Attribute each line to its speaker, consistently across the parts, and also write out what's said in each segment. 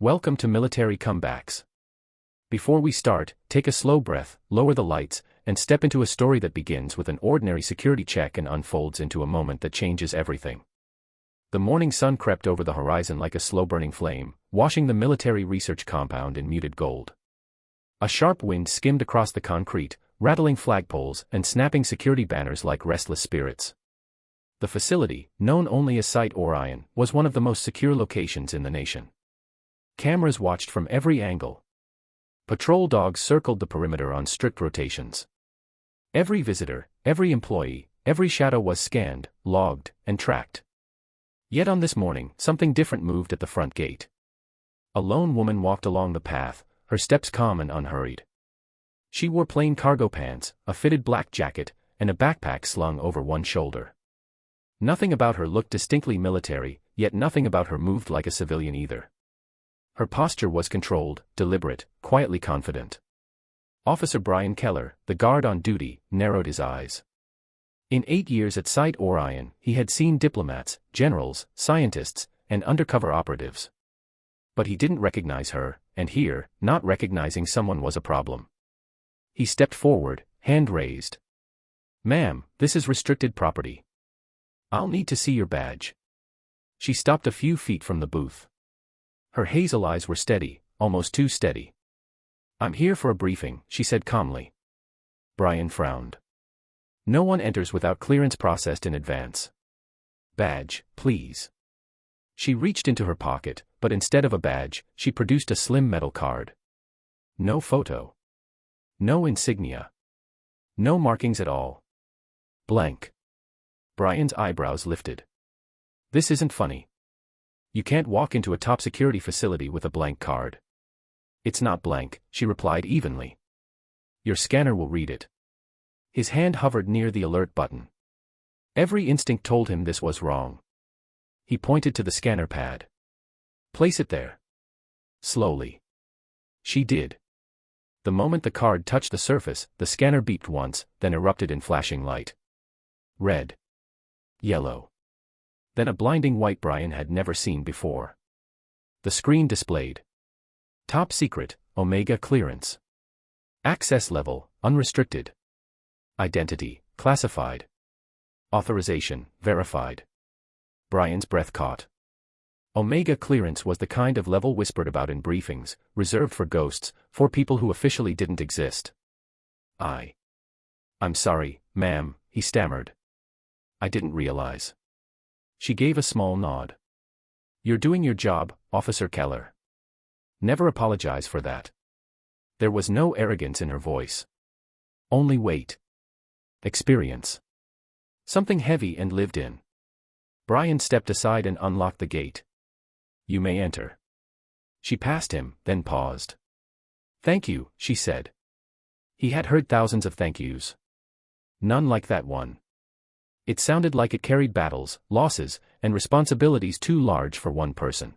Speaker 1: Welcome to Military Comebacks. Before we start, take a slow breath, lower the lights, and step into a story that begins with an ordinary security check and unfolds into a moment that changes everything. The morning sun crept over the horizon like a slow-burning flame, washing the military research compound in muted gold. A sharp wind skimmed across the concrete, rattling flagpoles and snapping security banners like restless spirits. The facility, known only as Site Orion, was one of the most secure locations in the nation. Cameras watched from every angle. Patrol dogs circled the perimeter on strict rotations. Every visitor, every employee, every shadow was scanned, logged, and tracked. Yet on this morning, something different moved at the front gate. A lone woman walked along the path, her steps calm and unhurried. She wore plain cargo pants, a fitted black jacket, and a backpack slung over one shoulder. Nothing about her looked distinctly military, yet nothing about her moved like a civilian either. Her posture was controlled, deliberate, quietly confident. Officer Brian Keller, the guard on duty, narrowed his eyes. In 8 years at Site Orion, he had seen diplomats, generals, scientists, and undercover operatives. But he didn't recognize her, and here, not recognizing someone was a problem. He stepped forward, hand raised. "Ma'am, this is restricted property. I'll need to see your badge." She stopped a few feet from the booth. Her hazel eyes were steady, almost too steady. "I'm here for a briefing," she said calmly. Brian frowned. "No one enters without clearance processed in advance. Badge, please." She reached into her pocket, but instead of a badge, she produced a slim metal card. No photo. No insignia. No markings at all. Blank. Brian's eyebrows lifted. "This isn't funny. You can't walk into a top security facility with a blank card." "It's not blank," she replied evenly. "Your scanner will read it." His hand hovered near the alert button. Every instinct told him this was wrong. He pointed to the scanner pad. "Place it there." Slowly. She did. The moment the card touched the surface, the scanner beeped once, then erupted in flashing light. Red. Yellow. Then a blinding white Brian had never seen before. The screen displayed. Top secret, Omega clearance. Access level, unrestricted. Identity, classified. Authorization, verified. Brian's breath caught. Omega clearance was the kind of level whispered about in briefings, reserved for ghosts, for people who officially didn't exist. "I'm sorry, ma'am," he stammered. "I didn't realize." She gave a small nod. "You're doing your job, Officer Keller. Never apologize for that." There was no arrogance in her voice. Only weight. Experience. Something heavy and lived in. Brian stepped aside and unlocked the gate. "You may enter." She passed him, then paused. "Thank you," she said. He had heard thousands of thank yous. None like that one. It sounded like it carried battles, losses, and responsibilities too large for one person.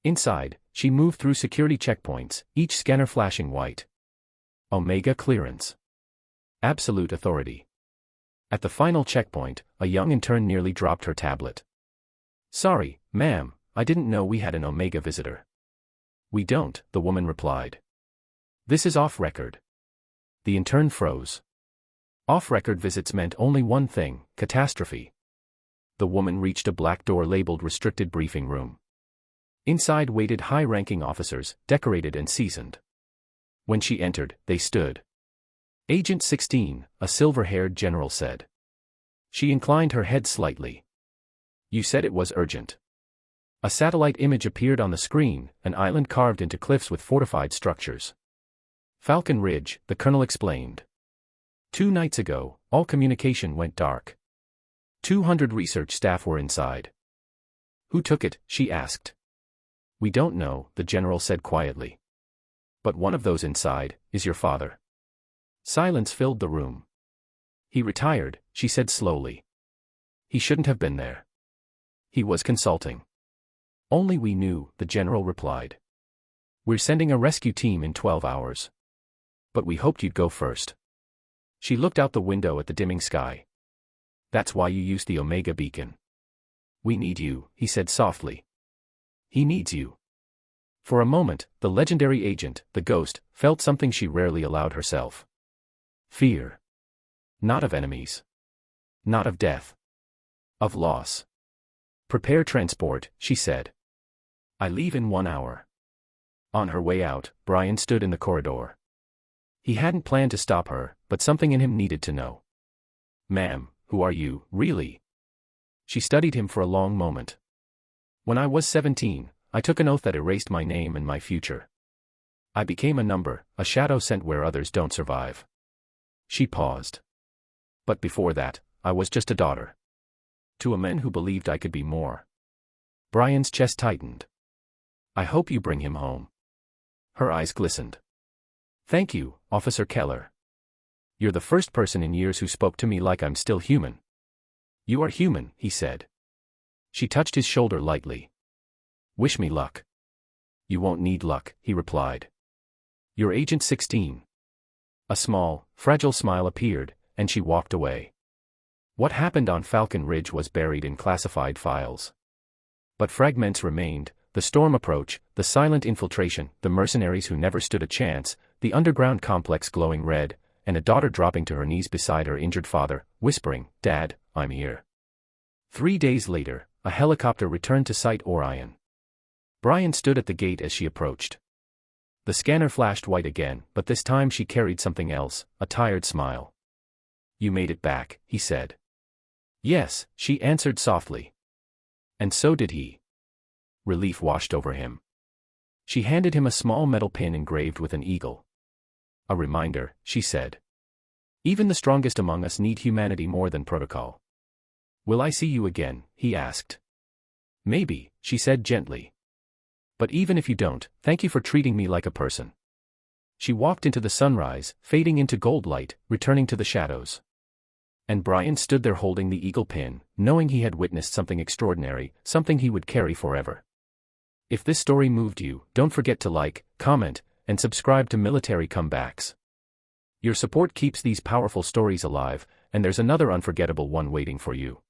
Speaker 1: Inside, she moved through security checkpoints, each scanner flashing white. Omega clearance. Absolute authority. At the final checkpoint, a young intern nearly dropped her tablet. "Sorry, ma'am, I didn't know we had an Omega visitor." "We don't," the woman replied. "This is off record." The intern froze. Off-record visits meant only one thing, catastrophe. The woman reached a black door labeled Restricted Briefing Room. Inside waited high-ranking officers, decorated and seasoned. When she entered, they stood. "Agent 16, a silver-haired general said." She inclined her head slightly. "You said it was urgent." A satellite image appeared on the screen, an island carved into cliffs with fortified structures. "Falcon Ridge," the colonel explained. 2 nights ago, all communication went dark. 200 research staff were inside. "Who took it?" she asked. "We don't know," the general said quietly. "But one of those inside is your father." Silence filled the room. "He retired," she said slowly. "He shouldn't have been there. He was consulting." "Only we knew," the general replied. "We're sending a rescue team in 12 hours. But we hoped you'd go first." She looked out the window at the dimming sky. "That's why you used the Omega beacon." "We need you," he said softly. "He needs you." For a moment, the legendary agent, the ghost, felt something she rarely allowed herself. Fear. Not of enemies. Not of death. Of loss. Prepare transport, she said. I leave in 1 hour. On her way out, Brian stood in the corridor. He hadn't planned to stop her, but something in him needed to know. Ma'am, who are you, really? She studied him for a long moment. When I was 17, I took an oath that erased my name and my future. I became a number, a shadow sent where others don't survive. She paused. But before that, I was just a daughter. To a man who believed I could be more. Brian's chest tightened. I hope you bring him home. Her eyes glistened. Thank you, Officer Keller. You're the first person in years who spoke to me like I'm still human. You are human, he said. She touched his shoulder lightly. Wish me luck. You won't need luck, he replied. You're Agent 16. A small, fragile smile appeared, and she walked away. What happened on Falcon Ridge was buried in classified files. But fragments remained: the storm approach, the silent infiltration, the mercenaries who never stood a chance, the underground complex glowing red, and a daughter dropping to her knees beside her injured father, whispering, "Dad, I'm here." 3 days later, a helicopter returned to Site Orion. Brian stood at the gate as she approached. The scanner flashed white again, but this time she carried something else, a tired smile. You made it back, he said. Yes, she answered softly. And so did he. Relief washed over him. She handed him a small metal pin engraved with an eagle. A reminder, she said. Even the strongest among us need humanity more than protocol. Will I see you again? He asked. Maybe, she said gently. But even if you don't, thank you for treating me like a person. She walked into the sunrise, fading into gold light, returning to the shadows. And Brian stood there holding the eagle pin, knowing he had witnessed something extraordinary, something he would carry forever. If this story moved you, don't forget to like, comment, and subscribe to Military Comebacks. Your support keeps these powerful stories alive, and there's another unforgettable one waiting for you.